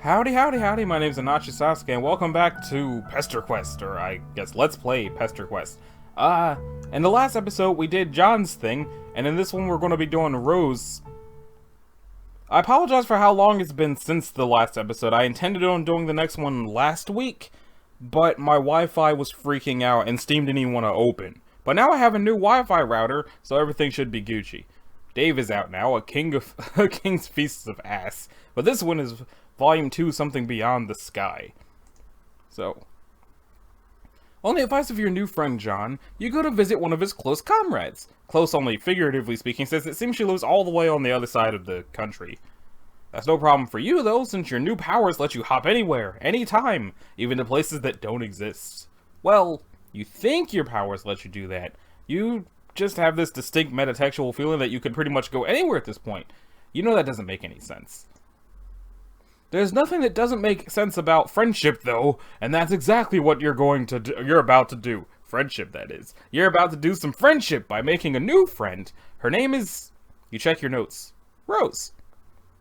Howdy, howdy, howdy, my name's Anachi Sasuke, and welcome back to Pesterquest, or I guess Let's Play Pesterquest. In the last episode we did John's thing, and in this one we're going to be doing Rose. I apologize for how long it's been since the last episode. I intended on doing the next one last week, but my Wi-Fi was freaking out and Steam didn't even want to open. But now I have a new Wi-Fi router, so everything should be Gucci. Dave is out now, a king's feast of ass, but this one is Volume 2, Something Beyond the Sky. So, only advice of your new friend John, you go to visit one of his close comrades. Close only figuratively speaking, since it seems she lives all the way on the other side of the country. That's no problem for you though, since your new powers let you hop anywhere, anytime, even to places that don't exist. Well, you think your powers let you do that. You just have this distinct metatextual feeling that you could pretty much go anywhere at this point. You know that doesn't make any sense. There's nothing that doesn't make sense about friendship, though, and that's exactly what you're about to do. Friendship, that is. You're about to do some friendship by making a new friend. Her name is... You check your notes. Rose.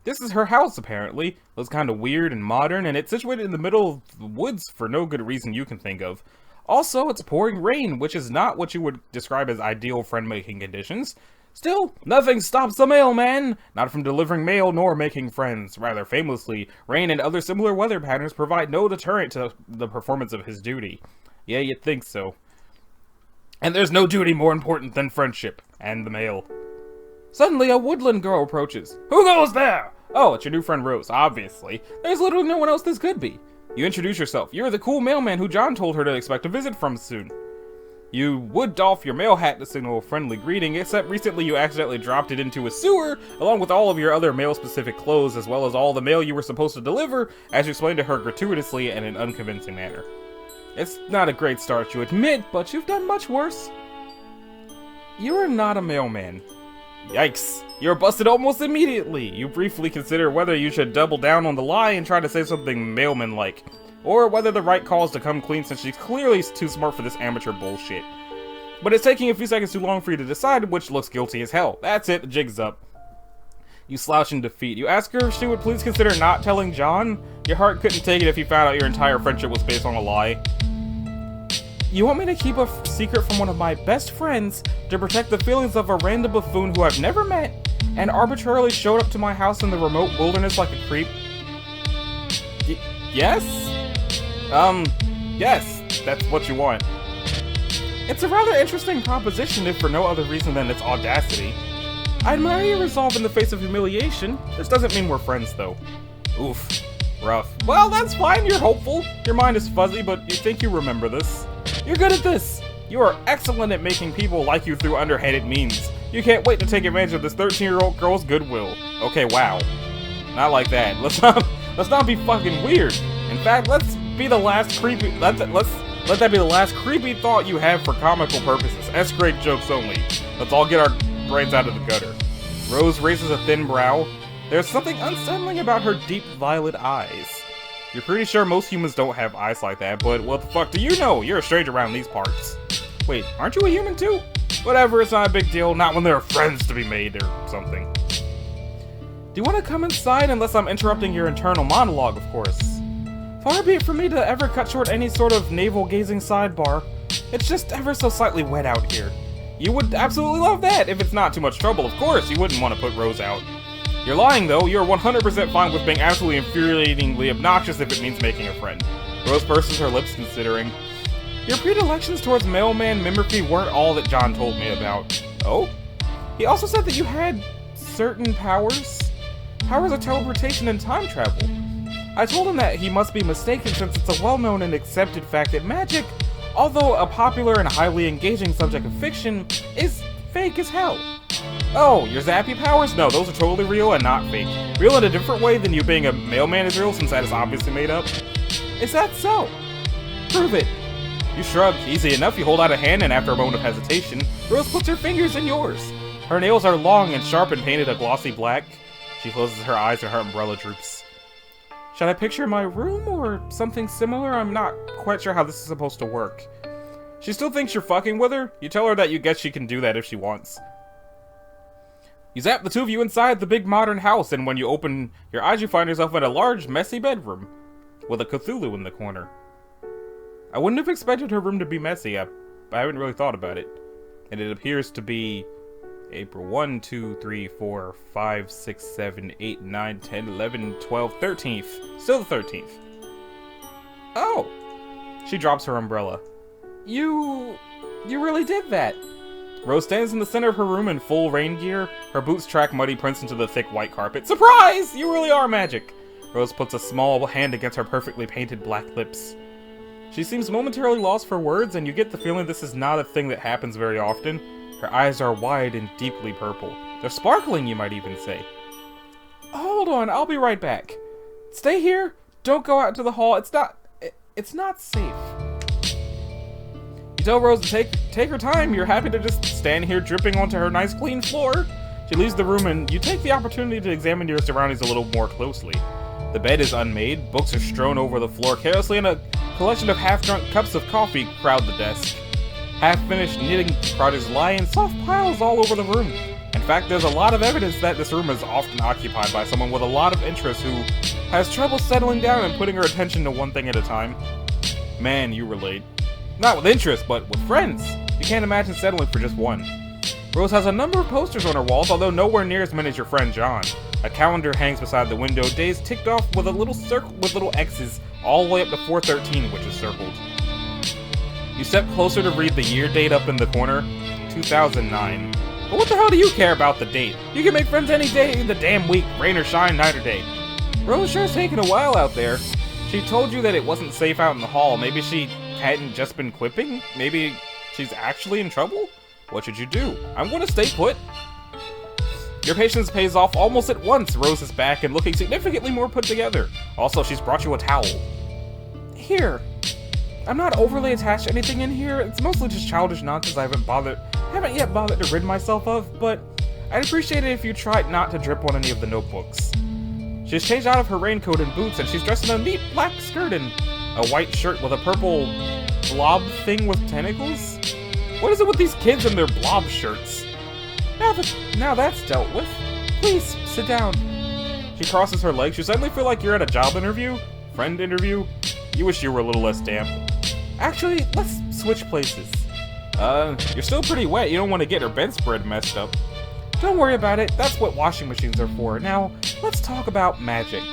This is her house, apparently. Looks kind of weird and modern, and it's situated in the middle of the woods for no good reason you can think of. Also, it's pouring rain, which is not what you would describe as ideal friend-making conditions. Still, nothing stops the mailman, not from delivering mail nor making friends. Rather famously, rain and other similar weather patterns provide no deterrent to the performance of his duty. Yeah, you'd think so. And there's no duty more important than friendship, and the mail. Suddenly, a woodland girl approaches. Who goes there? Oh, it's your new friend Rose, obviously. There's literally no one else this could be. You introduce yourself. You're the cool mailman who John told her to expect a visit from soon. You would doff your mail hat to signal a friendly greeting, except recently you accidentally dropped it into a sewer, along with all of your other mail-specific clothes, as well as all the mail you were supposed to deliver, as you explained to her gratuitously and in an unconvincing manner. It's not a great start, you admit, but you've done much worse. You are not a mailman. Yikes. You're busted almost immediately. You briefly consider whether you should double down on the lie and try to say something mailman-like. Or whether the right call is to come clean since she's clearly too smart for this amateur bullshit. But it's taking a few seconds too long for you to decide, which looks guilty as hell. That's it, the jig's up. You slouch in defeat. You ask her if she would please consider not telling John? Your heart couldn't take it if you found out your entire friendship was based on a lie. You want me to keep a secret from one of my best friends to protect the feelings of a random buffoon who I've never met and arbitrarily showed up to my house in the remote wilderness like a creep? Yes? Yes, that's what you want. It's a rather interesting proposition, if for no other reason than its audacity. I admire your resolve in the face of humiliation. This doesn't mean we're friends, though. Oof. Rough. Well, that's fine, you're hopeful. Your mind is fuzzy, but you think you remember this. You're good at this. You are excellent at making people like you through underhanded means. You can't wait to take advantage of this 13-year-old girl's goodwill. Okay, wow. Not like that. Let's not be fucking weird. In fact, let's be the last creepy. Let that be the last creepy thought you have for comical purposes. S-grade jokes only. Let's all get our brains out of the gutter. Rose raises a thin brow. There's something unsettling about her deep violet eyes. You're pretty sure most humans don't have eyes like that, but what the fuck do you know? You're a stranger around these parts. Wait, aren't you a human too? Whatever, it's not a big deal. Not when there are friends to be made or something. Do you want to come inside unless I'm interrupting your internal monologue, of course? Far be it from me to ever cut short any sort of navel-gazing sidebar. It's just ever so slightly wet out here. You would absolutely love that if it's not too much trouble. Of course, you wouldn't want to put Rose out. You're lying, though. You're 100% fine with being absolutely infuriatingly obnoxious if it means making a friend. Rose purses her lips, considering. Your predilections towards mailman mimicry weren't all that John told me about. Oh? He also said that you had certain powers? Powers of teleportation and time travel. I told him that he must be mistaken since it's a well-known and accepted fact that magic, although a popular and highly engaging subject of fiction, is fake as hell. Oh, your zappy powers? No, those are totally real and not fake. Real in a different way than you being a mailman is real, since that is obviously made up. Is that so? Prove it. You shrug. Easy enough. You hold out a hand, and after a moment of hesitation, Rose puts her fingers in yours. Her nails are long and sharp and painted a glossy black. She closes her eyes and her umbrella droops. Should I picture my room or something similar? I'm not quite sure how this is supposed to work. She still thinks you're fucking with her. You tell her that you guess she can do that if she wants. You zap the two of you inside the big modern house, and when you open your eyes, you find yourself in a large, messy bedroom with a Cthulhu in the corner. I wouldn't have expected her room to be messy. I haven't really thought about it. And it appears to be April 1, 2, 3, 4, 5, 6, 7, 8, 9, 10, 11, 12, 13th. Still the 13th. Oh! She drops her umbrella. You really did that. Rose stands in the center of her room in full rain gear. Her boots track muddy prints into the thick white carpet. Surprise! You really are magic! Rose puts a small hand against her perfectly painted black lips. She seems momentarily lost for words, and you get the feeling this is not a thing that happens very often. Her eyes are wide and deeply purple. They're sparkling, you might even say. Hold on, I'll be right back. Stay here. Don't go out into the hall. It's not safe. You tell Rose to take her time. You're happy to just stand here dripping onto her nice clean floor. She leaves the room, and you take the opportunity to examine your surroundings a little more closely. The bed is unmade, books are strewn over the floor carelessly, and a collection of half-drunk cups of coffee crowd the desk. Half-finished knitting projects lie in soft piles all over the room. In fact, there's a lot of evidence that this room is often occupied by someone with a lot of interest who has trouble settling down and putting her attention to one thing at a time. Man, you relate. Not with interest, but with friends. You can't imagine settling for just one. Rose has a number of posters on her walls, although nowhere near as many as your friend John. A calendar hangs beside the window, days ticked off with a little circle with little X's all the way up to 4/13, which is circled. You step closer to read the year date up in the corner, 2009. But what the hell do you care about the date? You can make friends any day in the damn week, rain or shine, night or day. Rose sure's taking a while out there. She told you that it wasn't safe out in the hall. Maybe she hadn't just been quipping? Maybe she's actually in trouble? What should you do? I'm gonna stay put. Your patience pays off almost at once. Rose is back and looking significantly more put together. Also, she's brought you a towel. Here. I'm not overly attached to anything in here. It's mostly just childish nonsense I haven't yet bothered to rid myself of, but I'd appreciate it if you tried not to drip on any of the notebooks. She's changed out of her raincoat and boots, and she's dressed in a neat black skirt and a white shirt with a purple blob thing with tentacles. What is it with these kids and their blob shirts? Now that's dealt with. Please, sit down. She crosses her legs. You suddenly feel like you're at a job interview? Friend interview? You wish you were a little less damp. Actually, let's switch places. You're still pretty wet. You don't want to get her bedspread messed up. Don't worry about it. That's what washing machines are for. Now, let's talk about magic.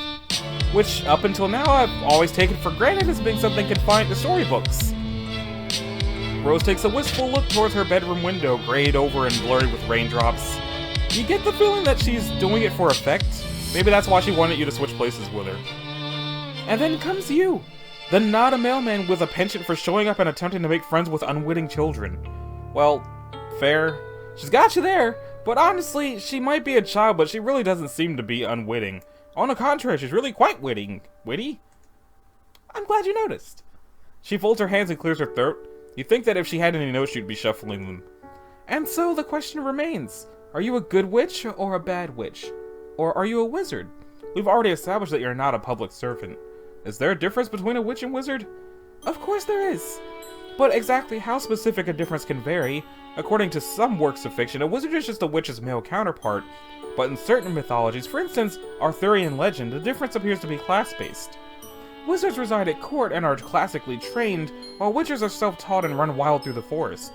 Which, up until now, I've always taken for granted as being something confined to storybooks. Rose takes a wistful look towards her bedroom window, grayed over and blurry with raindrops. You get the feeling that she's doing it for effect. Maybe that's why she wanted you to switch places with her. And then comes you, the not a mailman with a penchant for showing up and attempting to make friends with unwitting children. Well, fair. She's got you there, but honestly, she might be a child, but she really doesn't seem to be unwitting. On the contrary, she's really quite witty? I'm glad you noticed. She folds her hands and clears her throat. You think that if she had any notes, she'd be shuffling them. And so the question remains, are you a good witch or a bad witch? Or are you a wizard? We've already established that you're not a public servant. Is there a difference between a witch and wizard? Of course there is. But exactly how specific a difference can vary. According to some works of fiction, a wizard is just a witch's male counterpart. But in certain mythologies, for instance, Arthurian legend, the difference appears to be class-based. Wizards reside at court and are classically trained, while witches are self-taught and run wild through the forest.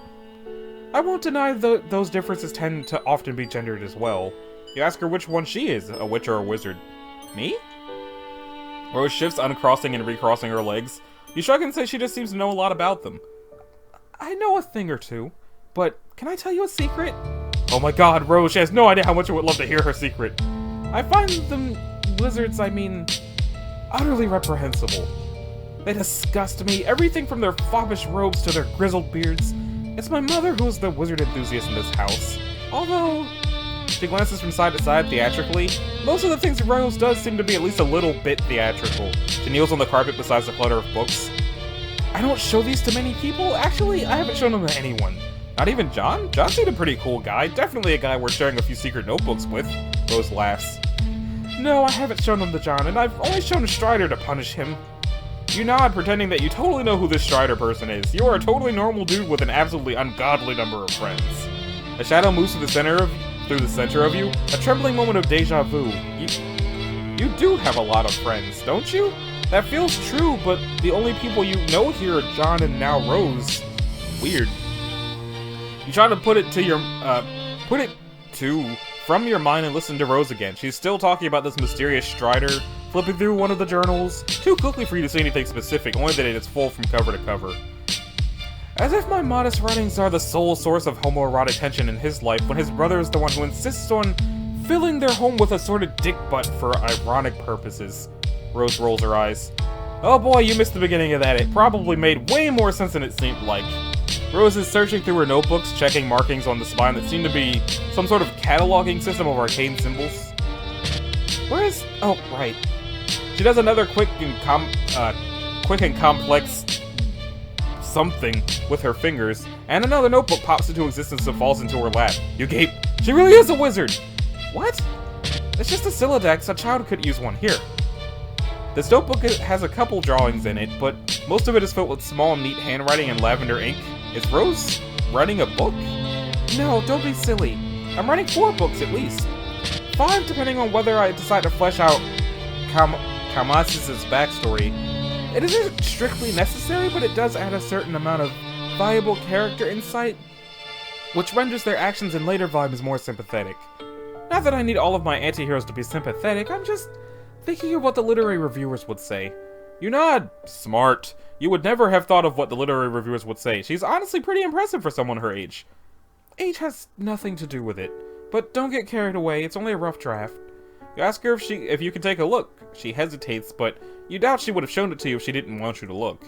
I won't deny those differences tend to often be gendered as well. You ask her which one she is, a witch or a wizard. Me? Rose shifts, uncrossing and recrossing her legs. You shrug and say she just seems to know a lot about them. I know a thing or two, but can I tell you a secret? Oh my god, Rose, she has no idea how much I would love to hear her secret. I find them wizards, utterly reprehensible. They disgust me, everything from their foppish robes to their grizzled beards. It's my mother who is the wizard enthusiast in this house. Although, she glances from side to side theatrically, most of the things Rose does seem to be at least a little bit theatrical. She kneels on the carpet beside the clutter of books. I don't show these to many people. Actually, I haven't shown them to anyone. Not even John? John seemed a pretty cool guy. Definitely a guy worth sharing a few secret notebooks with. Rose laughs. No, I haven't shown them to John, and I've only shown Strider to punish him. You nod, pretending that you totally know who this Strider person is. You are a totally normal dude with an absolutely ungodly number of friends. A shadow moves to the center of through the center of you, a trembling moment of deja vu. You do have a lot of friends, don't you? That feels true, but the only people you know here are John and now Rose. Weird. You try to put it from your mind and listen to Rose again. She's still talking about this mysterious Strider, flipping through one of the journals, too quickly for you to see anything specific, only that it is full from cover to cover. As if my modest writings are the sole source of homoerotic tension in his life, when his brother is the one who insists on filling their home with assorted dick butt for ironic purposes. Rose rolls her eyes. Oh boy, you missed the beginning of that. It probably made way more sense than it seemed like. Rose is searching through her notebooks, checking markings on the spine that seem to be some sort of cataloging system of arcane symbols. Where is... oh, right. She does another quick and complex something with her fingers, and another notebook pops into existence and falls into her lap. You gape. She really is a wizard! What? It's just a Silodex. A child could use one. Here. This notebook has a couple drawings in it, but most of it is filled with small, neat handwriting and lavender ink. Is Rose writing a book? No, don't be silly. I'm writing 4 books at least. 5 depending on whether I decide to flesh out Kamas's backstory. It isn't strictly necessary, but it does add a certain amount of valuable character insight, which renders their actions in later volumes more sympathetic. Not that I need all of my anti-heroes to be sympathetic, I'm just thinking of what the literary reviewers would say. You nod. Smart. You would never have thought of what the literary reviewers would say. She's honestly pretty impressive for someone her age. Age has nothing to do with it. But don't get carried away, it's only a rough draft. You ask her if you can take a look. She hesitates, but you doubt she would have shown it to you if she didn't want you to look.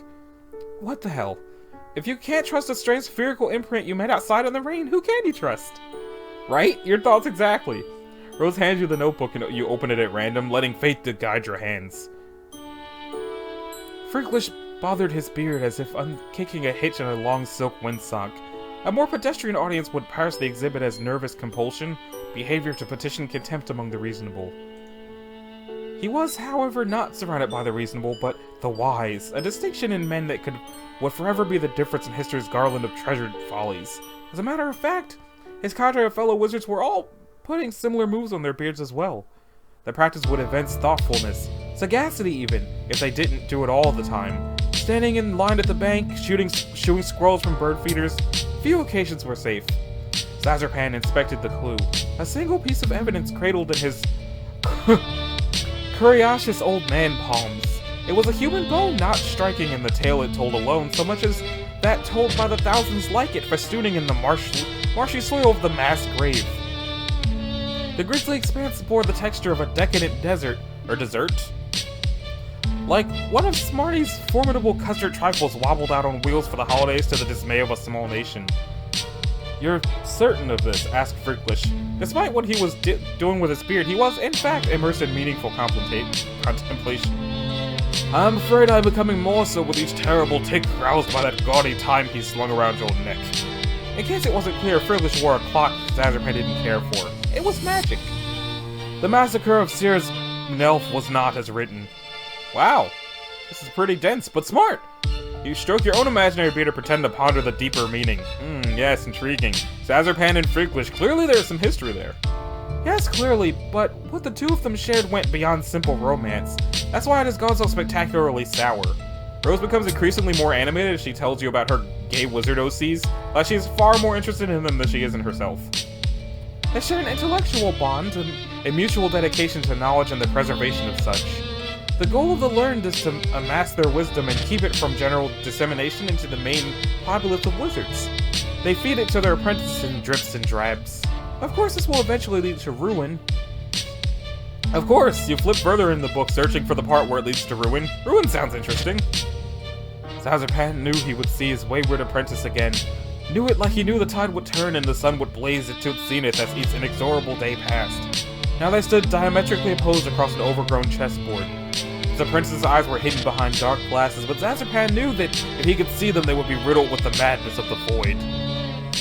What the hell? If you can't trust a strange spherical imprint you met outside in the rain, who can you trust? Right? Your thoughts exactly. Rose hands you the notebook and you open it at random, letting fate to guide your hands. Fricklish bothered his beard as if kicking a hitch in a long silk windsock. A more pedestrian audience would parse the exhibit as nervous compulsion, behavior to petition contempt among the reasonable. He was, however, not surrounded by the reasonable, but the wise, a distinction in men that would forever be the difference in history's garland of treasured follies. As a matter of fact, his cadre of fellow wizards were all putting similar moves on their beards as well. The practice would evince thoughtfulness, sagacity even, if they didn't do it all the time. Standing in line at the bank, shooting squirrels from bird feeders, few occasions were safe. Zazarpan inspected the clue, a single piece of evidence cradled in his curious old man palms. It was a human bone, not striking in the tale it told alone, so much as that told by the thousands like it, festooning in the marshy soil of the mass grave. The grisly expanse bore the texture of a decadent dessert. Like one of Smarty's formidable custard trifles wobbled out on wheels for the holidays to the dismay of a small nation. You're certain of this? Asked Fricklish. Despite what he was doing with his beard, he was, in fact, immersed in meaningful contemplation. I'm afraid I'm becoming more so with each terrible tick roused by that gaudy timepiece slung around your neck. In case it wasn't clear, Fricklish wore a clock Zazarpan didn't care for. It was magic. The massacre of Sears Nelf was not as written. Wow, this is pretty dense, but smart! You stroke your own imaginary beard to pretend to ponder the deeper meaning. Yes, intriguing. Zazarpan and Fricklish, clearly there's some history there. Yes, clearly, but what the two of them shared went beyond simple romance. That's why it has gone so spectacularly sour. Rose becomes increasingly more animated as she tells you about her gay wizard OCs, like she's far more interested in them than she is in herself. They share an intellectual bond, and a mutual dedication to knowledge and the preservation of such. The goal of the learned is to amass their wisdom and keep it from general dissemination into the main populace of wizards. They feed it to their apprentices in drips and drabs. Of course, this will eventually lead to ruin. Of course, you flip further in the book, searching for the part where it leads to ruin. Ruin sounds interesting. Zazarpan knew he would see his wayward apprentice again. Knew it like he knew the tide would turn and the sun would blaze to its zenith as each inexorable day passed. Now they stood diametrically opposed across an overgrown chessboard. His apprentice's eyes were hidden behind dark glasses, but Zazarpan knew that if he could see them, they would be riddled with the madness of the void.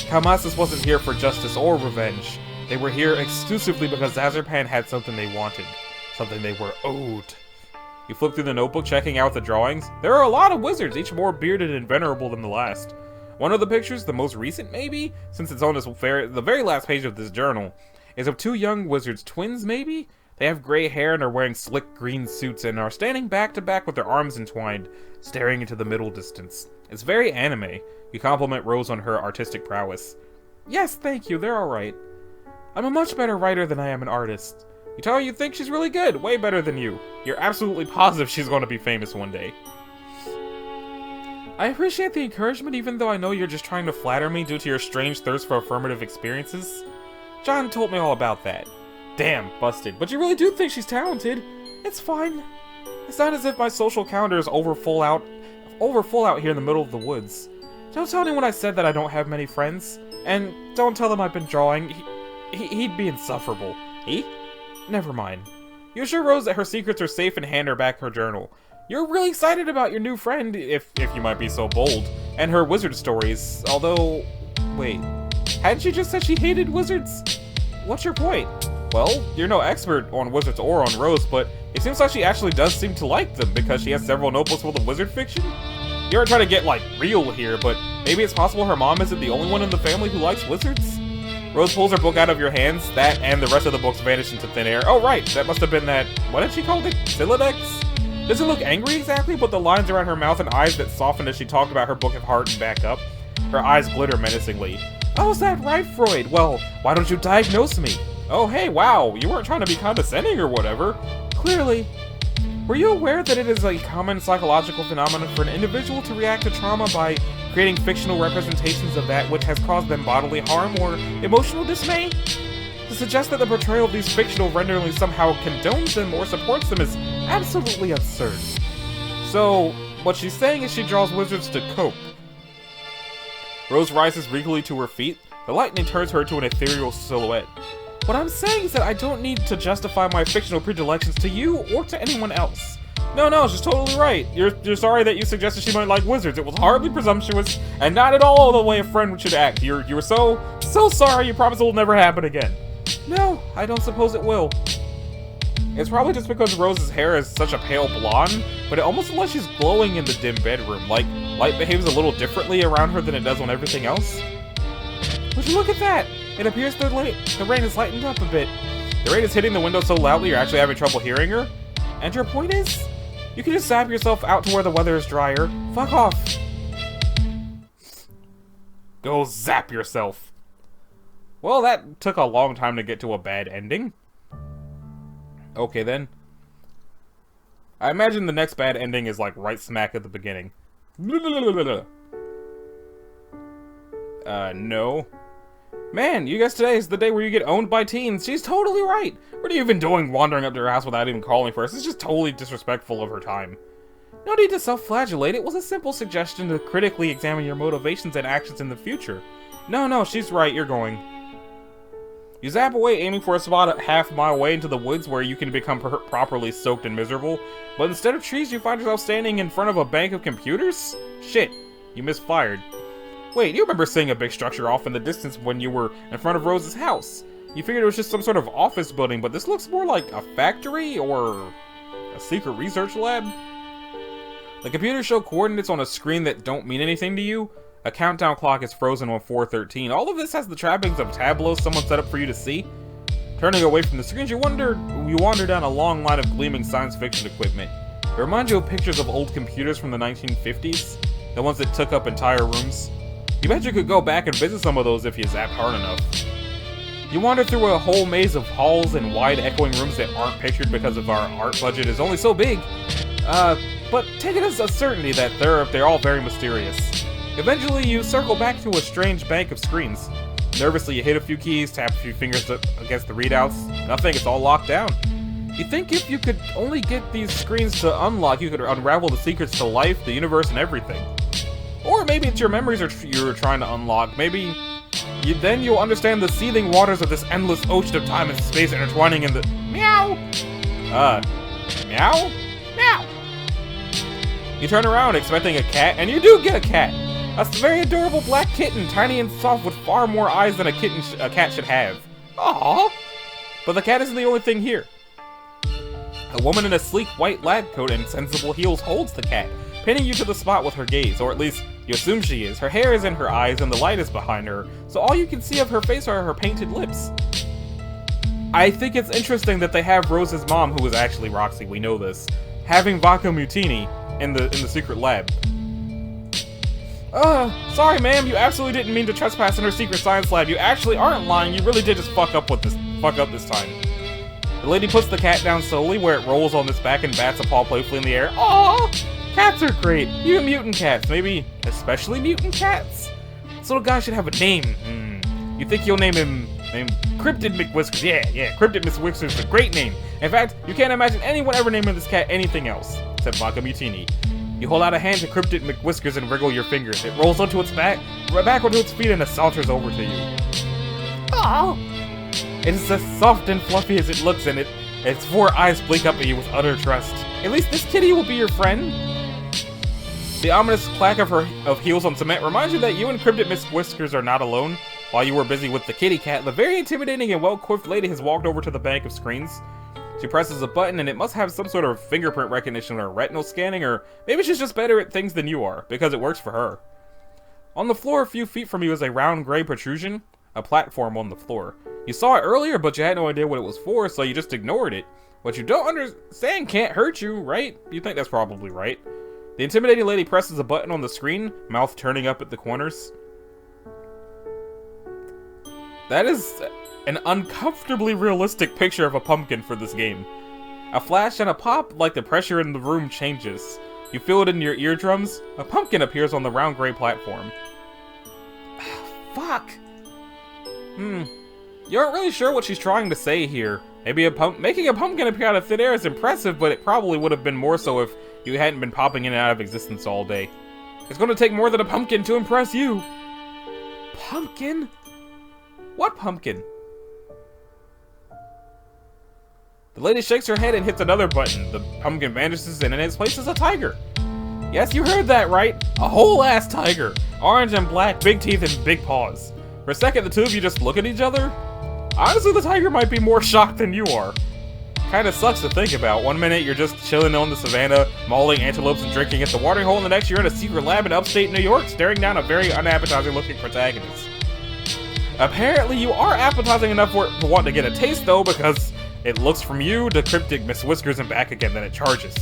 Kalmasis wasn't here for justice or revenge. They were here exclusively because Zazarpan had something they wanted. Something they were owed. You flip through the notebook, checking out the drawings. There are a lot of wizards, each more bearded and venerable than the last. One of the pictures, the most recent maybe, since it's on the very last page of this journal, is of two young wizards, twins maybe? They have gray hair and are wearing slick green suits and are standing back to back with their arms entwined, staring into the middle distance. It's very anime. You compliment Rose on her artistic prowess. Yes, thank you, they're alright. I'm a much better writer than I am an artist. You tell her you think she's really good, way better than you. You're absolutely positive she's going to be famous one day. I appreciate the encouragement even though I know you're just trying to flatter me due to your strange thirst for affirmative experiences. John told me all about that. Damn, busted. But you really do think she's talented. It's fine. It's not as if my social calendar is over full out here in the middle of the woods. Don't tell anyone I said that I don't have many friends. And don't tell them I've been drawing. He'd be insufferable. He? Never mind. You assure Rose that her secrets are safe and hand her back her journal. You're really excited about your new friend, if you might be so bold, and her wizard stories, although... Wait, hadn't she just said she hated wizards? What's your point? Well, you're no expert on wizards or on Rose, but it seems like she actually does seem to like them because she has several notebooks full of wizard fiction? You aren't trying to get, like, real here, but maybe it's possible her mom isn't the only one in the family who likes wizards? Rose pulls her book out of your hands, that and the rest of the books vanish into thin air. Oh right, that must have been that, what did she call it? Silodex? Doesn't look angry exactly, but the lines around her mouth and eyes that softened as she talked about her book have hardened back up. Her eyes glitter menacingly. Oh, is that right, Freud? Well, why don't you diagnose me? Oh, hey, wow, you weren't trying to be condescending or whatever. Clearly. Were you aware that it is a common psychological phenomenon for an individual to react to trauma by creating fictional representations of that which has caused them bodily harm or emotional dismay? To suggest that the portrayal of these fictional renderings somehow condones them or supports them is absolutely absurd. So, what she's saying is she draws wizards to cope. Rose rises regally to her feet. The lightning turns her to an ethereal silhouette. What I'm saying is that I don't need to justify my fictional predilections to you or to anyone else. No, she's totally right. You're sorry that you suggested she might like wizards. It was hardly presumptuous, and not at all the way a friend should act. You were so sorry. You promise it will never happen again. No, I don't suppose it will. It's probably just because Rose's hair is such a pale blonde, but it almost looks like she's glowing in the dim bedroom. Like, light behaves a little differently around her than it does on everything else. Would you look at that? It appears the rain has lightened up a bit. The rain is hitting the window so loudly you're actually having trouble hearing her. And your point is? You can just zap yourself out to where the weather is drier. Fuck off. Go zap yourself. Well, that took a long time to get to a bad ending. Okay, then. I imagine the next bad ending is, like, right smack at the beginning. No. Man, you guess today is the day where you get owned by teens. She's totally right. What are you even doing wandering up to her house without even calling for us? It's just totally disrespectful of her time. No need to self-flagellate. It was a simple suggestion to critically examine your motivations and actions in the future. No, she's right. You're going. You zap away, aiming for a spot a half-mile away into the woods where you can become properly soaked and miserable, but instead of trees, you find yourself standing in front of a bank of computers? Shit, you misfired. Wait, you remember seeing a big structure off in the distance when you were in front of Rose's house. You figured it was just some sort of office building, but this looks more like a factory or a secret research lab. The computers show coordinates on a screen that don't mean anything to you. A countdown clock is frozen on 4:13. All of this has the trappings of tableaus someone set up for you to see. Turning away from the screens, you wander down a long line of gleaming science fiction equipment. It reminds you of pictures of old computers from the 1950s, the ones that took up entire rooms. You bet you could go back and visit some of those if you zapped hard enough. You wander through a whole maze of halls and wide echoing rooms that aren't pictured because of our art budget is only so big. But take it as a certainty that they're all very mysterious. Eventually, you circle back to a strange bank of screens. Nervously, you hit a few keys, tap a few fingers against the readouts. Nothing, it's all locked down. You think if you could only get these screens to unlock, you could unravel the secrets to life, the universe, and everything. Or maybe it's your memories you're trying to unlock. Maybe then you'll understand the seething waters of this endless ocean of time and space intertwining in the... Meow! Meow? Meow! You turn around expecting a cat, and you do get a cat. A very adorable black kitten, tiny and soft with far more eyes than a cat should have. Aww! But the cat isn't the only thing here. A woman in a sleek white lab coat and sensible heels holds the cat, pinning you to the spot with her gaze, or at least you assume she is. Her hair is in her eyes and the light is behind her, so all you can see of her face are her painted lips. I think it's interesting that they have Rose's mom, who is actually Roxy, we know this, having vodka mutini in the secret lab. Sorry ma'am, you absolutely didn't mean to trespass in her secret science lab. You actually aren't lying, you really did just fuck up this time. The lady puts the cat down slowly, where it rolls on its back and bats a paw playfully in the air. Aww! Cats are great! Even mutant cats, maybe especially mutant cats? This little guy should have a name. You think you'll name him Cryptid McWhiskers? Yeah, Cryptid McWhiskers is a great name. In fact, you can't imagine anyone ever naming this cat anything else, except Vodka Mutini. You hold out a hand to Cryptid McWhiskers and wriggle your fingers. It rolls onto its back, back onto its feet, and it saunters over to you. Oh! It is as soft and fluffy as it looks, and its 4 eyes blink up at you with utter trust. At least this kitty will be your friend. The ominous clack of heels on cement reminds you that you and Cryptid McWhiskers are not alone. While you were busy with the kitty cat, the very intimidating and well-coiffed lady has walked over to the bank of screens. She presses a button, and it must have some sort of fingerprint recognition or retinal scanning, or maybe she's just better at things than you are, because it works for her. On the floor a few feet from you is a round gray protrusion, a platform on the floor. You saw it earlier, but you had no idea what it was for, so you just ignored it. What you don't understand can't hurt you, right? You think that's probably right. The intimidating lady presses a button on the screen, mouth turning up at the corners. That is an uncomfortably realistic picture of a pumpkin for this game. A flash and a pop, like the pressure in the room changes. You feel it in your eardrums. A pumpkin appears on the round gray platform. Fuck! You aren't really sure what she's trying to say here. Maybe making a pumpkin appear out of thin air is impressive, but it probably would have been more so if you hadn't been popping in and out of existence all day. It's going to take more than a pumpkin to impress you. Pumpkin? What pumpkin? The lady shakes her head and hits another button. The pumpkin vanishes, and in its place is a tiger. Yes, you heard that right. A whole ass tiger. Orange and black, big teeth and big paws. For a second, the two of you just look at each other. Honestly, the tiger might be more shocked than you are. Kinda sucks to think about. One minute you're just chilling on the savannah, mauling antelopes and drinking at the watering hole, and the next you're in a secret lab in upstate New York, staring down a very unappetizing looking protagonist. Apparently you are appetizing enough to want to get a taste though, because it looks from you to Cryptic McWhiskers and back again, then it charges.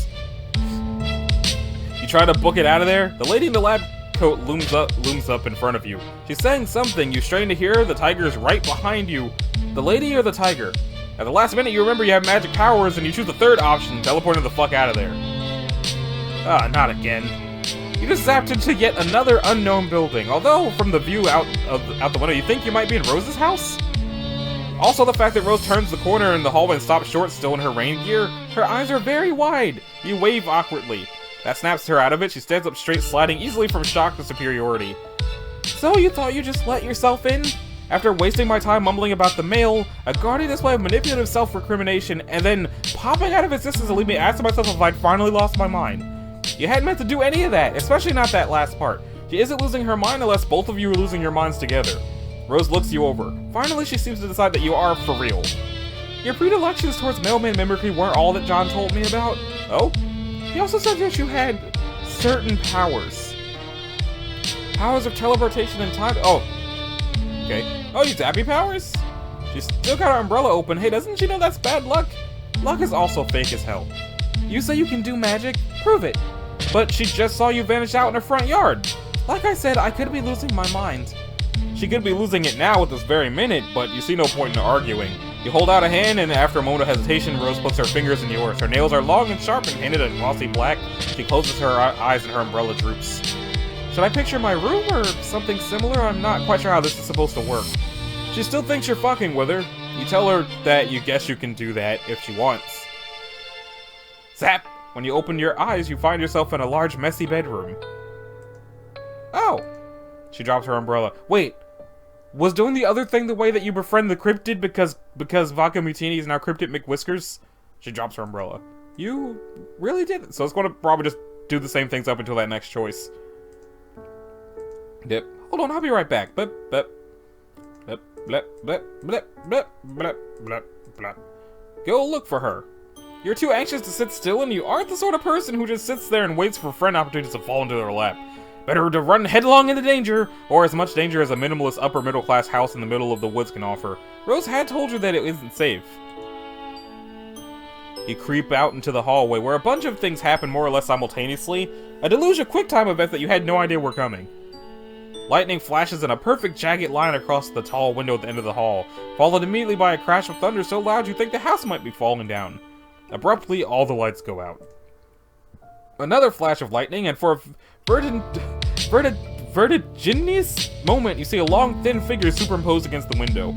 You try to book it out of there. The lady in the lab coat looms up in front of you. She's saying something. You strain to hear her. The tiger is right behind you. The lady or the tiger? At the last minute you remember you have magic powers and you choose the third option, teleporting the fuck out of there. Not again. You just zapped into yet another unknown building, although from the view out the window you think you might be in Rose's house? Also, the fact that Rose turns the corner in the hallway and stops short still in her rain gear, her eyes are very wide. You wave awkwardly. That snaps her out of it. She stands up straight, sliding easily from shock to superiority. So you thought you just let yourself in? After wasting my time mumbling about the mail, a gaudy display of manipulative self-recrimination, and then popping out of existence to leave me asking myself if I'd finally lost my mind. You hadn't meant to do any of that, especially not that last part. She isn't losing her mind unless both of you are losing your minds together. Rose looks you over. Finally, she seems to decide that you are for real. Your predilections towards mailman mimicry weren't all that John told me about. Oh? He also said that you had certain powers. Powers of teleportation and time. Oh. Okay. Oh, you zappy powers? She's still got her umbrella open. Hey, doesn't she know that's bad luck? Luck is also fake as hell. You say you can do magic? Prove it. But she just saw you vanish out in her front yard. Like I said, I could be losing my mind. She could be losing it now at this very minute, but you see no point in arguing. You hold out a hand, and after a moment of hesitation, Rose puts her fingers in yours. Her nails are long and sharp and painted in glossy black. She closes her eyes and her umbrella droops. Should I picture my room or something similar? I'm not quite sure how this is supposed to work. She still thinks you're fucking with her. You tell her that you guess you can do that if she wants. Zap! When you open your eyes, you find yourself in a large, messy bedroom. Oh! She drops her umbrella. Wait, was doing the other thing the way that you befriend the cryptid because Vodka Mutini is now Cryptid McWhiskers? She drops her umbrella. You really did it. So it's going to probably just do the same things up until that next choice. Yep. Hold on, I'll be right back. Blip, blip. Blip, blip, blip, blip, blip, blip, blip, blip. Go look for her. You're too anxious to sit still, and you aren't the sort of person who just sits there and waits for friend opportunities to fall into their lap. Better to run headlong into danger, or as much danger as a minimalist upper-middle-class house in the middle of the woods can offer. Rose had told you that it isn't safe. You creep out into the hallway, where a bunch of things happen more or less simultaneously. A deluge of quick-time events that you had no idea were coming. Lightning flashes in a perfect jagged line across the tall window at the end of the hall, followed immediately by a crash of thunder so loud you think the house might be falling down. Abruptly, all the lights go out. Another flash of lightning, and for a vertiginous moment, you see a long, thin figure superimposed against the window.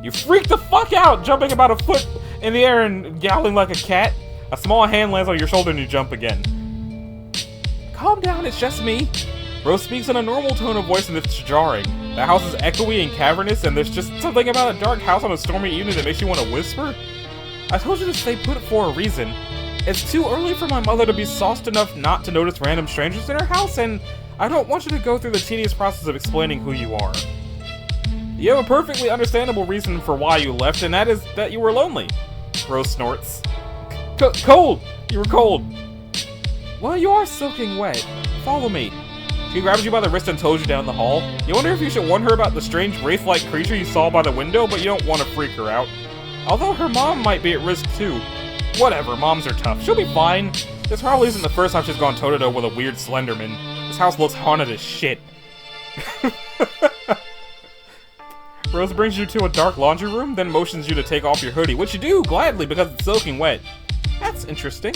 You freak the fuck out, jumping about a foot in the air and yowling like a cat. A small hand lands on your shoulder and you jump again. Calm down, it's just me. Rose speaks in a normal tone of voice and it's jarring. The house is echoey and cavernous, and there's just something about a dark house on a stormy evening that makes you want to whisper. I told you to stay put for a reason. It's too early for my mother to be sauced enough not to notice random strangers in her house, and I don't want you to go through the tedious process of explaining who you are. You have a perfectly understandable reason for why you left, and that is that you were lonely. Rose snorts. Cold! You were cold. Well, you are soaking wet. Follow me. She grabs you by the wrist and tows you down the hall. You wonder if you should warn her about the strange wraith-like creature you saw by the window, but you don't want to freak her out. Although her mom might be at risk too. Whatever, moms are tough. She'll be fine. This probably isn't the first time she's gone toe-to-toe with a weird Slenderman. This house looks haunted as shit. Rose brings you to a dark laundry room, then motions you to take off your hoodie, which you do, gladly, because it's soaking wet. That's interesting.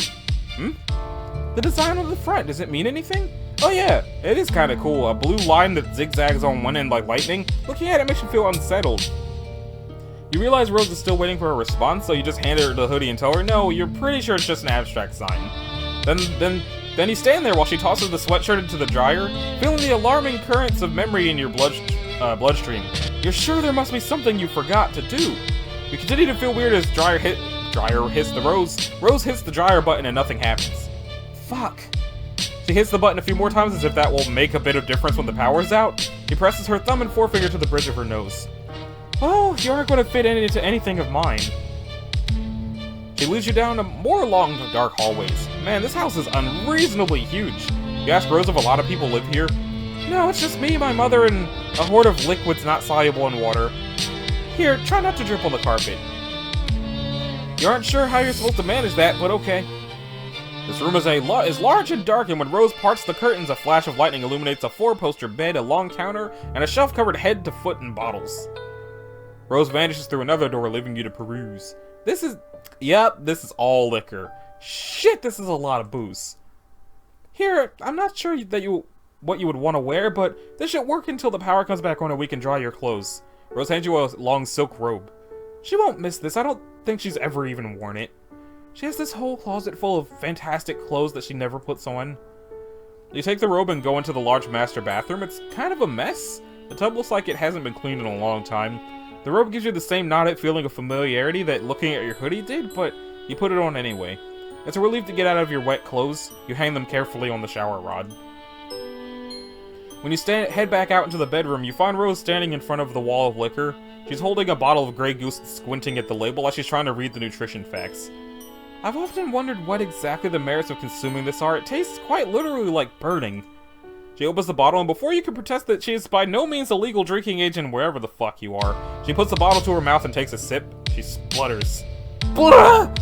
The design on the front, does it mean anything? Oh yeah, it is kinda cool. A blue line that zigzags on one end like lightning. Looking at it makes you feel unsettled. You realize Rose is still waiting for a response, so you just hand her the hoodie and tell her, no, you're pretty sure it's just an abstract sign. Then you stand there while she tosses the sweatshirt into the dryer, feeling the alarming currents of memory in your bloodstream. You're sure there must be something you forgot to do. You continue to feel weird as dryer hits the Rose. Rose hits the dryer button and nothing happens. Fuck. She hits the button a few more times as if that will make a bit of difference when the power's out. She presses her thumb and forefinger to the bridge of her nose. Oh, you aren't going to fit into anything of mine. She leads you down more along the dark hallways. Man, this house is unreasonably huge. You ask Rose if a lot of people live here. No, it's just me, my mother, and a horde of liquids not soluble in water. Here, try not to drip on the carpet. You aren't sure how you're supposed to manage that, but okay. This room is large and dark, and when Rose parts the curtains, a flash of lightning illuminates a four-poster bed, a long counter, and a shelf covered head to foot in bottles. Rose vanishes through another door, leaving you to peruse. This is all liquor. Shit, this is a lot of booze. Here, I'm not sure what you would want to wear, but this should work until the power comes back on and we can dry your clothes. Rose hands you a long silk robe. She won't miss this. I don't think she's ever even worn it. She has this whole closet full of fantastic clothes that she never puts on. You take the robe and go into the large master bathroom. It's kind of a mess. The tub looks like it hasn't been cleaned in a long time. The robe gives you the same knotted feeling of familiarity that looking at your hoodie did, but you put it on anyway. It's a relief to get out of your wet clothes. You hang them carefully on the shower rod. When you head back out into the bedroom, you find Rose standing in front of the wall of liquor. She's holding a bottle of Grey Goose and squinting at the label as she's trying to read the nutrition facts. I've often wondered what exactly the merits of consuming this are. It tastes quite literally like burning. She opens the bottle, and before you can protest that she is by no means a legal drinking age in wherever the fuck you are, she puts the bottle to her mouth and takes a sip. She splutters. Blah!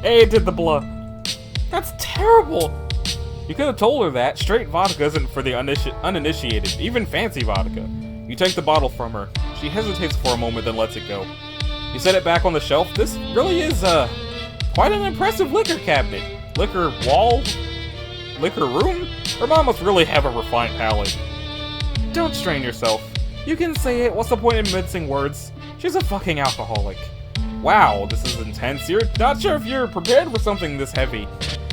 Hey, it did the blah. That's terrible! You could have told her that. Straight vodka isn't for the uninitiated, even fancy vodka. You take the bottle from her. She hesitates for a moment, then lets it go. You set it back on the shelf. This really is, quite an impressive liquor cabinet. Liquor wall? Liquor room? Her mom must really have a refined palate. Don't strain yourself. You can say it. What's the point in mincing words? She's a fucking alcoholic. Wow, this is intense. You're not sure if you're prepared for something this heavy.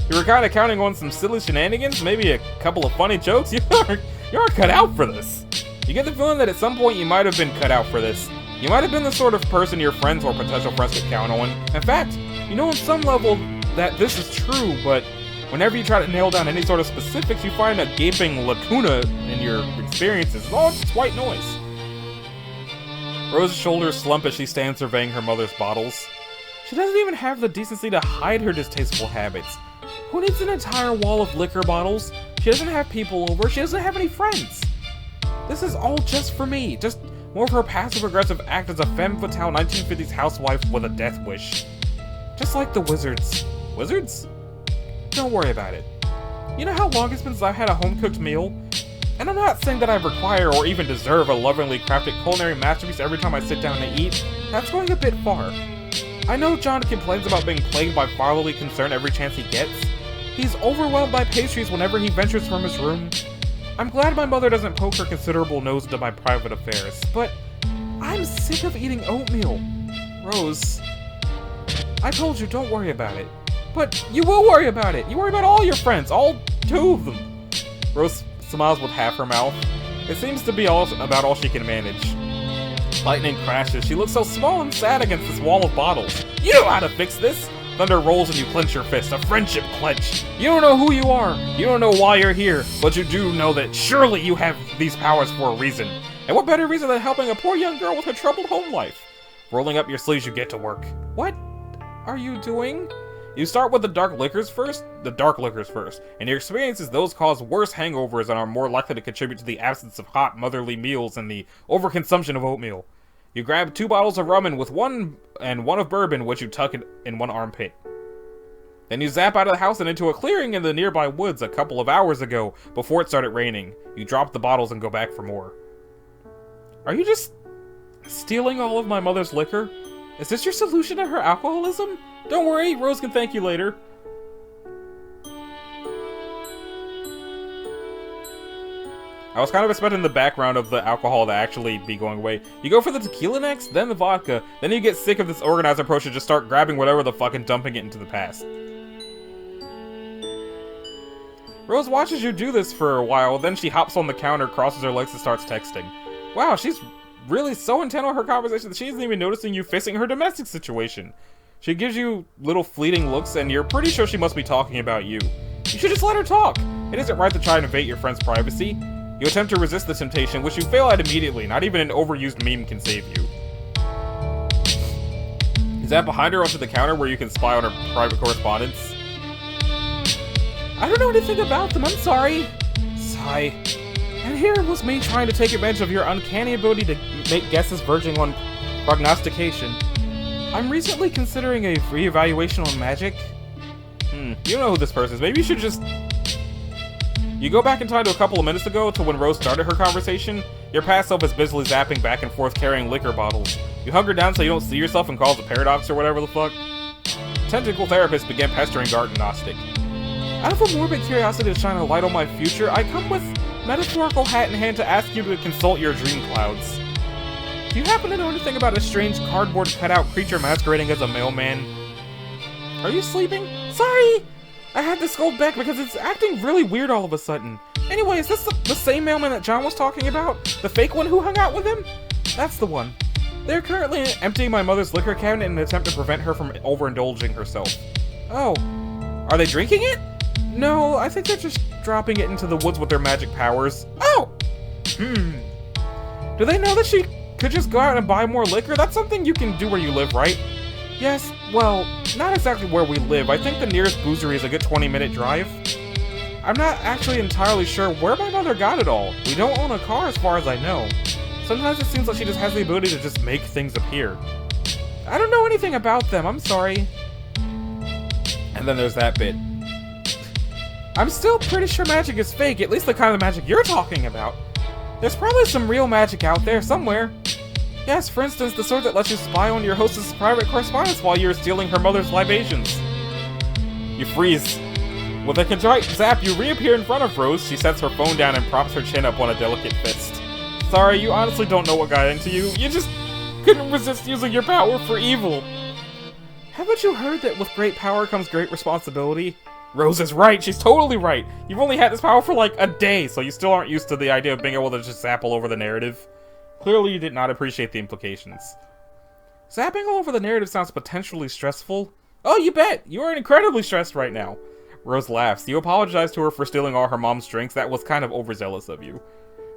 You were kind of counting on some silly shenanigans, maybe a couple of funny jokes. You aren't cut out for this. You get the feeling that at some point you might have been cut out for this. You might have been the sort of person your friends or potential friends could count on. In fact, you know on some level that this is true, but whenever you try to nail down any sort of specifics, you find a gaping lacuna in your experiences. Oh, it's just white noise. Rose's shoulders slump as she stands surveying her mother's bottles. She doesn't even have the decency to hide her distasteful habits. Who needs an entire wall of liquor bottles? She doesn't have people over, she doesn't have any friends. This is all just for me, just more of her passive-aggressive act as a femme fatale 1950s housewife with a death wish. Just like the wizards. Wizards? Don't worry about it. You know how long it's been since I've had a home-cooked meal? And I'm not saying that I require or even deserve a lovingly crafted culinary masterpiece every time I sit down to eat. That's going a bit far. I know John complains about being plagued by fatherly concern every chance he gets. He's overwhelmed by pastries whenever he ventures from his room. I'm glad my mother doesn't poke her considerable nose into my private affairs, but I'm sick of eating oatmeal. Rose, I told you, don't worry about it. But you will worry about it. You worry about all your friends, all 2 of them. Rose smiles with half her mouth. It seems to be about all she can manage. Lightning crashes. She looks so small and sad against this wall of bottles. You know how to fix this! Thunder rolls and you clench your fist. A friendship clench. You don't know who you are. You don't know why you're here. But you do know that surely you have these powers for a reason. And what better reason than helping a poor young girl with her troubled home life? Rolling up your sleeves, you get to work. What are you doing? You start with the dark liquors first, and your experiences those cause worse hangovers and are more likely to contribute to the absence of hot, motherly meals and the overconsumption of oatmeal. You grab 2 bottles of rum and one of bourbon, which you tuck in one armpit. Then you zap out of the house and into a clearing in the nearby woods a couple of hours ago, before it started raining. You drop the bottles and go back for more. Are you just stealing all of my mother's liquor? Is this your solution to her alcoholism? Don't worry, Rose can thank you later. I was kind of expecting the background of the alcohol to actually be going away. You go for the tequila next, then the vodka, then you get sick of this organized approach and just start grabbing whatever the fuck and dumping it into the past. Rose watches you do this for a while, then she hops on the counter, crosses her legs and starts texting. Wow, she's really so intent on her conversation that she isn't even noticing you fixing her domestic situation. She gives you little fleeting looks and you're pretty sure she must be talking about you. You should just let her talk. It isn't right to try and invade your friend's privacy. You attempt to resist the temptation, which you fail at immediately. Not even an overused meme can save you. Is that behind her onto the counter where you can spy on her private correspondence? I don't know anything about them, I'm sorry. Sigh. And here was me trying to take advantage of your uncanny ability to make guesses verging on prognostication. I'm recently considering a reevaluation on magic. You don't know who this person is. Maybe you should just... You go back in time to a couple of minutes ago to when Rose started her conversation. Your past self is busily zapping back and forth carrying liquor bottles. You hunker down so you don't see yourself and cause a paradox or whatever the fuck. Tentacle therapist began pestering Garten Gnostic. Out of a morbid curiosity to shine a light on my future, I come with metaphorical hat in hand to ask you to consult your dream clouds. Do you happen to know anything about a strange cardboard cutout creature masquerading as a mailman? Are you sleeping? Sorry! I had to scold back because it's acting really weird all of a sudden. Anyway, is this the same mailman that John was talking about? The fake one who hung out with him? That's the one. They're currently emptying my mother's liquor cabinet in an attempt to prevent her from overindulging herself. Oh. Are they drinking it? No, I think they're just dropping it into the woods with their magic powers. Oh! Do they know that she could just go out and buy more liquor? That's something you can do where you live, right? Yes, well, not exactly where we live. I think the nearest boozery is a good 20-minute drive. I'm not actually entirely sure where my mother got it all. We don't own a car as far as I know. Sometimes it seems like she just has the ability to just make things appear. I don't know anything about them, I'm sorry. And then there's that bit. I'm still pretty sure magic is fake, at least the kind of magic you're talking about. There's probably some real magic out there somewhere. Yes, for instance, the sort that lets you spy on your hostess' private correspondence while you're stealing her mother's libations. You freeze. With a contrite zap, you reappear in front of Rose. She sets her phone down and props her chin up on a delicate fist. Sorry, you honestly don't know what got into you. You just couldn't resist using your power for evil. Haven't you heard that with great power comes great responsibility? Rose is right. She's totally right. You've only had this power for like a day, so you still aren't used to the idea of being able to just zap all over the narrative. Clearly you did not appreciate the implications. Zapping all over the narrative sounds potentially stressful. Oh, you bet! You are incredibly stressed right now. Rose laughs. You apologize to her for stealing all her mom's drinks. That was kind of overzealous of you.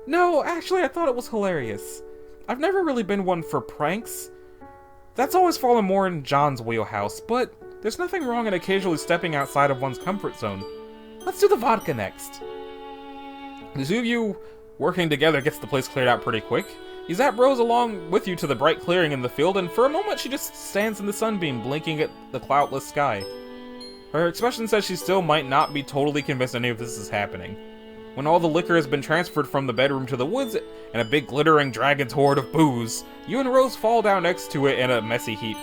No, actually I thought it was hilarious. I've never really been one for pranks. That's always fallen more in John's wheelhouse, but there's nothing wrong in occasionally stepping outside of one's comfort zone. Let's do the vodka next. The two of you working together gets the place cleared out pretty quick. You zap Rose along with you to the bright clearing in the field, and for a moment she just stands in the sunbeam, blinking at the cloudless sky. Her expression says she still might not be totally convinced any of this is happening. When all the liquor has been transferred from the bedroom to the woods, and a big glittering dragon's hoard of booze, you and Rose fall down next to it in a messy heap.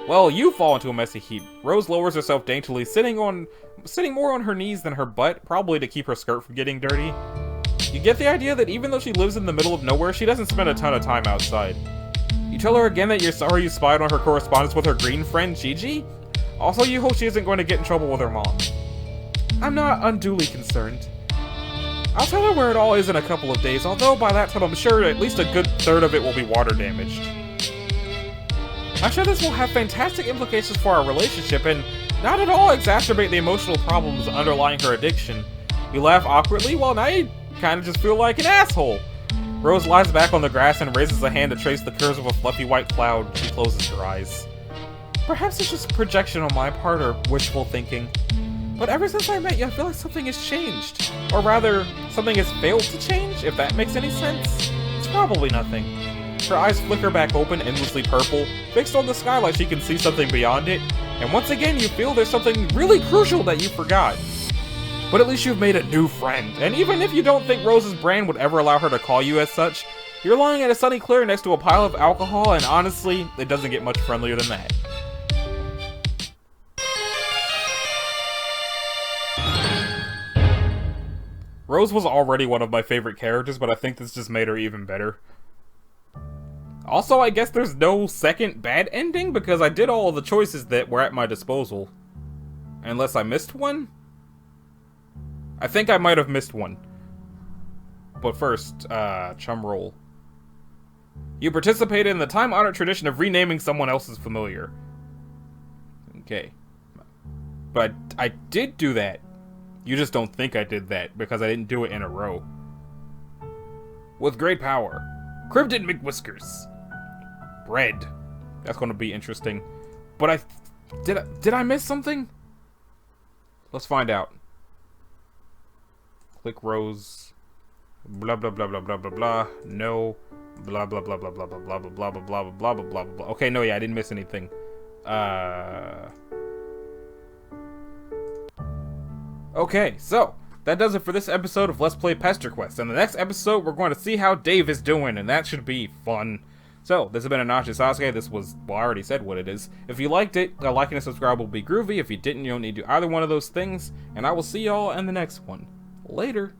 Well, you fall into a messy heap. Rose lowers herself daintily, sitting more on her knees than her butt, probably to keep her skirt from getting dirty. You get the idea that even though she lives in the middle of nowhere, she doesn't spend a ton of time outside. You tell her again that you're sorry you spied on her correspondence with her green friend, Gigi. Also, you hope she isn't going to get in trouble with her mom. I'm not unduly concerned. I'll tell her where it all is in a couple of days, although by that time I'm sure at least a good third of it will be water damaged. I'm sure this will have fantastic implications for our relationship and not at all exacerbate the emotional problems underlying her addiction. You laugh awkwardly, well now you kind of just feel like an asshole. Rose lies back on the grass and raises a hand to trace the curves of a fluffy white cloud. She closes her eyes. Perhaps it's just a projection on my part or wishful thinking. But ever since I met you, I feel like something has changed. Or rather, something has failed to change, if that makes any sense. It's probably nothing. Her eyes flicker back open, endlessly purple, fixed on the sky like she can see something beyond it, and once again you feel there's something really crucial that you forgot. But at least you've made a new friend, and even if you don't think Rose's brand would ever allow her to call you as such, you're lying at a sunny clearing next to a pile of alcohol, and honestly, it doesn't get much friendlier than that. Rose was already one of my favorite characters, but I think this just made her even better. Also, I guess there's no second bad ending, because I did all of the choices that were at my disposal. Unless I missed one? I think I might have missed one. But first, chum roll. You participated in the time-honored tradition of renaming someone else's familiar. Okay. But I did do that. You just don't think I did that, because I didn't do it in a row. With great power. Cryptid McWhiskers. Bread. That's gonna be interesting. But did I miss something? Let's find out. Click Rose. Blah blah blah blah blah blah blah. No. Blah blah blah blah blah blah blah blah blah blah blah blah blah blah blah. Okay, no, yeah, I didn't miss anything. Okay, so that does it for this episode of Let's Play Pesterquest. In the next episode, we're going to see how Dave is doing, and that should be fun. So, this has been Anachi Sasuke. This was, well, I already said what it is. If you liked it, a like and a subscribe will be groovy. If you didn't, you don't need to do either one of those things. And I will see y'all in the next one. Later.